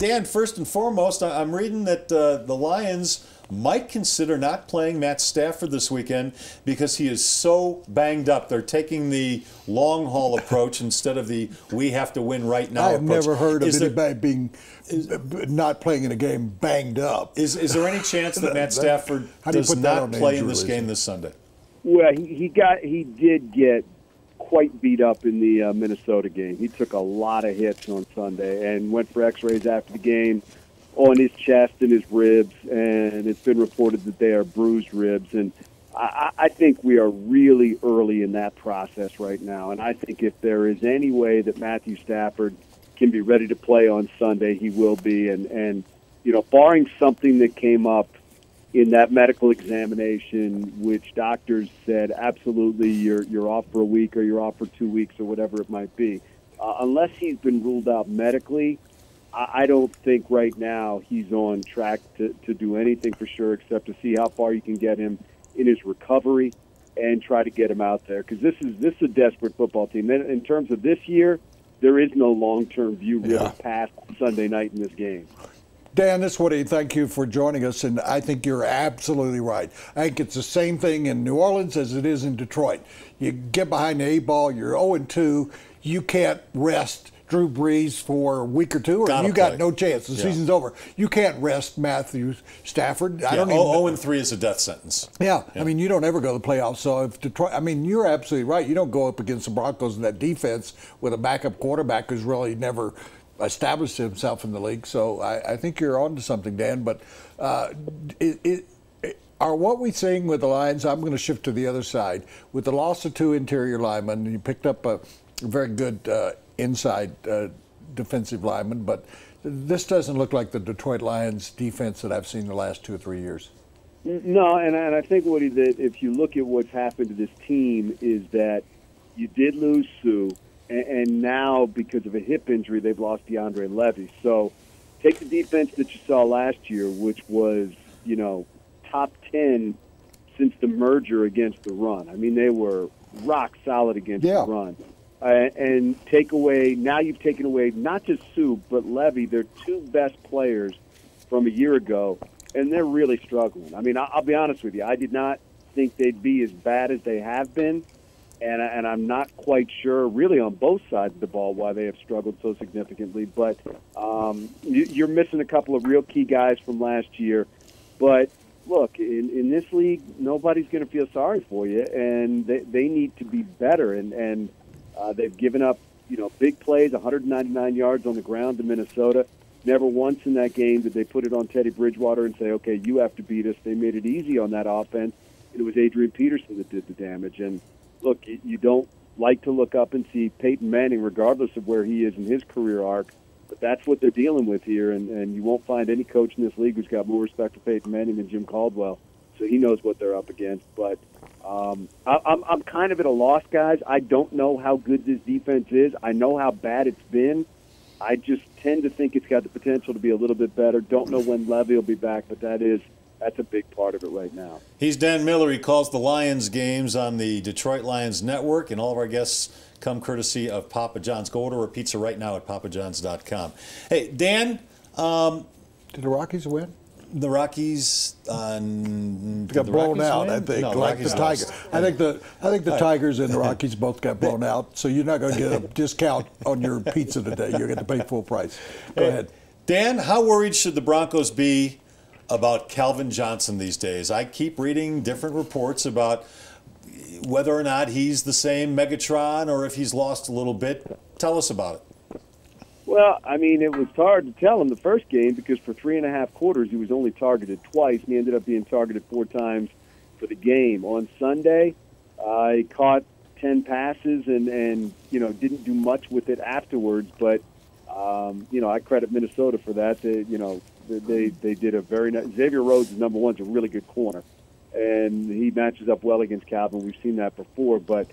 Dan, first and foremost, I'm reading that the Lions might consider not playing Matt Stafford this weekend because he is so banged up. They're taking the long haul approach instead of the we have to win right now approach. I've never heard of anybody being not playing in a game banged up. Is there any chance that Matt Stafford does not play in this game this Sunday? Well, he did get quite beat up in the Minnesota game. He took a lot of hits on Sunday and went for x-rays after the game on his chest and his ribs, and it's been reported that they are bruised ribs. And I think we are really early in that process right now, and I think if there is any way that Matthew Stafford can be ready to play on Sunday, he will be. And you know, barring something that came up in that medical examination, which doctors said absolutely you're off for a week or you're off for 2 weeks or whatever it might be, unless he's been ruled out medically, I don't think right now he's on track to do anything for sure except to see how far you can get him in his recovery and try to get him out there, because this is a desperate football team. In terms of this year, there is no long-term view really past Sunday night in this game. Dan, this is Woody. Thank you for joining us, and I think you're absolutely right. I think it's the same thing in New Orleans as it is in Detroit. You get behind the 8-ball, you're 0-2, you can't rest Drew Brees for a week or two, or you got no chance. The season's over. You can't rest Matthew Stafford. I don't even. 0-3 is a death sentence. Yeah, I mean, you don't ever go to the playoffs. So if Detroit, I mean, you're absolutely right. You don't go up against the Broncos in that defense with a backup quarterback who's really never established himself in the league. So I think you're on to something, Dan. But are what we're seeing with the Lions? I'm going to shift to the other side. With the loss of 2 interior linemen, you picked up a very good inside defensive lineman, but this doesn't look like the Detroit Lions defense that I've seen the last 2 or 3 years. No, and I think, Woody, that if you look at what's happened to this team is that you did lose Sue, and now because of a hip injury, they've lost DeAndre Levy. So take the defense that you saw last year, which was, you know, top 10 since the merger against the run. I mean, they were rock solid against the run. And take away, now you've taken away not just Sue, but Levy, their 2 best players from a year ago, and they're really struggling. I mean, I'll be honest with you, I did not think they'd be as bad as they have been, and I'm not quite sure, really on both sides of the ball, why they have struggled so significantly. But you're missing a couple of real key guys from last year. But look, in this league, nobody's going to feel sorry for you, and they need to be better. And they've given up, you know, big plays, 199 yards on the ground to Minnesota. Never once in that game did they put it on Teddy Bridgewater and say, okay, you have to beat us. They made it easy on that offense. It was Adrian Peterson that did the damage. And look, you don't like to look up and see Peyton Manning, regardless of where he is in his career arc, but that's what they're dealing with here. And you won't find any coach in this league who's got more respect for Peyton Manning than Jim Caldwell. So he knows what they're up against. But I'm kind of at a loss, guys. I don't know how good this defense is. I know how bad it's been. I just tend to think it's got the potential to be a little bit better. Don't know when Levy will be back, but that's a big part of it right now. He's Dan Miller. He calls the Lions games on the Detroit Lions Network, and all of our guests come courtesy of Papa John's. Go order a pizza right now at papajohns.com. Hey, Dan. Did the Rockies win? The Rockies got blown out. I think, no, like the Tigers. I think the Tigers and the Rockies both got blown out. So you're not going to get a discount on your pizza today. You're going to pay full price. Go ahead, Dan. How worried should the Broncos be about Calvin Johnson these days? I keep reading different reports about whether or not he's the same Megatron or if he's lost a little bit. Tell us about it. Well, I mean, it was hard to tell in the first game because for 3.5 quarters he was only targeted twice, and he ended up being targeted 4 times for the game. On Sunday, he caught 10 passes and you know, didn't do much with it afterwards. But you know, I credit Minnesota for that. They did a very nice. Xavier Rhodes is number 1, is a really good corner, and he matches up well against Calvin. We've seen that before, but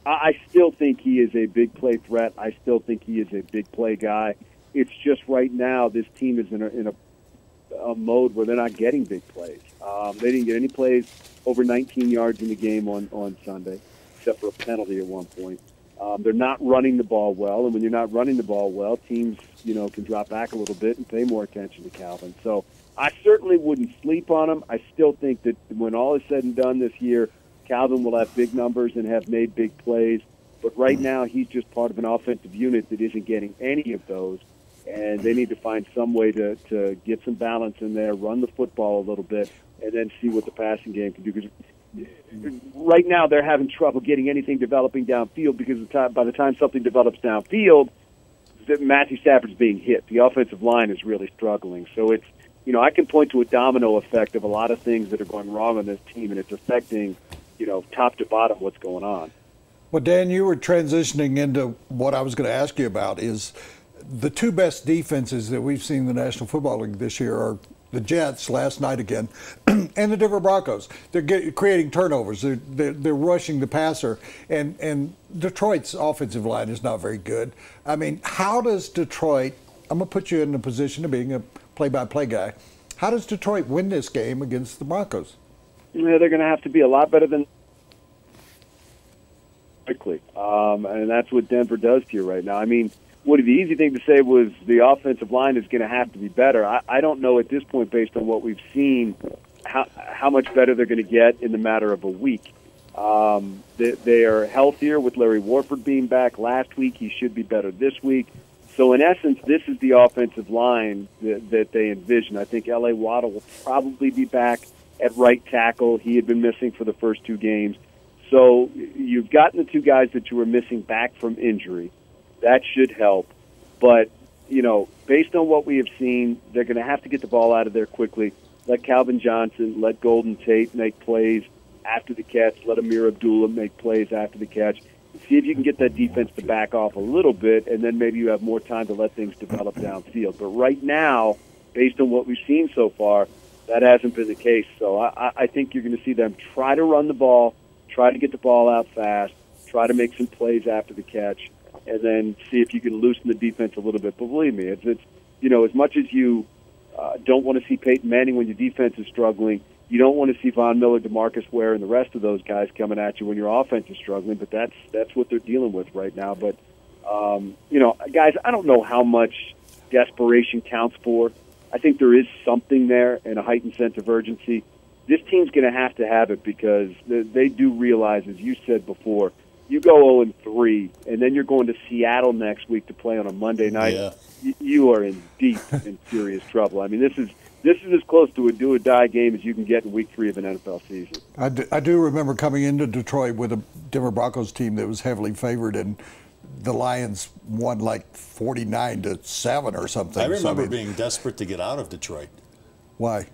I still think he is a big play threat. I still think he is a big play guy. It's just right now this team is in a mode where they're not getting big plays. They didn't get any plays over 19 yards in the game on Sunday, except for a penalty at one point. They're not running the ball well, and when you're not running the ball well, teams, can drop back a little bit and pay more attention to Calvin. So I certainly wouldn't sleep on him. I still think that when all is said and done this year, Calvin will have big numbers and have made big plays. But right now, he's just part of an offensive unit that isn't getting any of those, and they need to find some way to get some balance in there, run the football a little bit, and then see what the passing game can do. Because right now, they're having trouble getting anything developing downfield because by the time something develops downfield, Matthew Stafford's being hit. The offensive line is really struggling. So it's, I can point to a domino effect of a lot of things that are going wrong on this team, and it's affecting, top to bottom what's going on. Well, Dan, you were transitioning into what I was going to ask you about is the two best defenses that we've seen in the National Football League this year are the Jets last night again and the Denver Broncos. They're creating turnovers. They're rushing the passer. And Detroit's offensive line is not very good. I mean, how does Detroit – I'm going to put you in the position of being a play-by-play guy. How does Detroit win this game against the Broncos? Yeah, they're going to have to be a lot better than – quickly. And that's what Denver does to you right now. I mean, Woody, the easy thing to say was the offensive line is going to have to be better. I don't know at this point, based on what we've seen, how much better they're going to get in the matter of a week. They are healthier with Larry Warford being back last week. He should be better this week. So, in essence, this is the offensive line that they envision. I think L.A. Waddle will probably be back at right tackle. He had been missing for the first two games. So you've gotten the two guys that you were missing back from injury. That should help. But, based on what we have seen, they're going to have to get the ball out of there quickly. Let Calvin Johnson, let Golden Tate make plays after the catch. Let Amir Abdullah make plays after the catch. See if you can get that defense to back off a little bit, and then maybe you have more time to let things develop downfield. But right now, based on what we've seen so far, that hasn't been the case. So I think you're going to see them try to run the ball, try to get the ball out fast, try to make some plays after the catch, and then see if you can loosen the defense a little bit. But believe me, it's as much as you don't want to see Peyton Manning when your defense is struggling, you don't want to see Von Miller, DeMarcus Ware, and the rest of those guys coming at you when your offense is struggling. But that's what they're dealing with right now. But guys, I don't know how much desperation counts for. I think there is something there and a heightened sense of urgency. This team's going to have it because they do realize, as you said before, you go 0-3, and then you're going to Seattle next week to play on a Monday night. Yeah. You are in deep and serious trouble. I mean, this is as close to a do-or-die game as you can get in Week 3 of an NFL season. I do remember coming into Detroit with a Denver Broncos team that was heavily favored, and the Lions won like 49-7 or something. I remember being desperate to get out of Detroit. Why?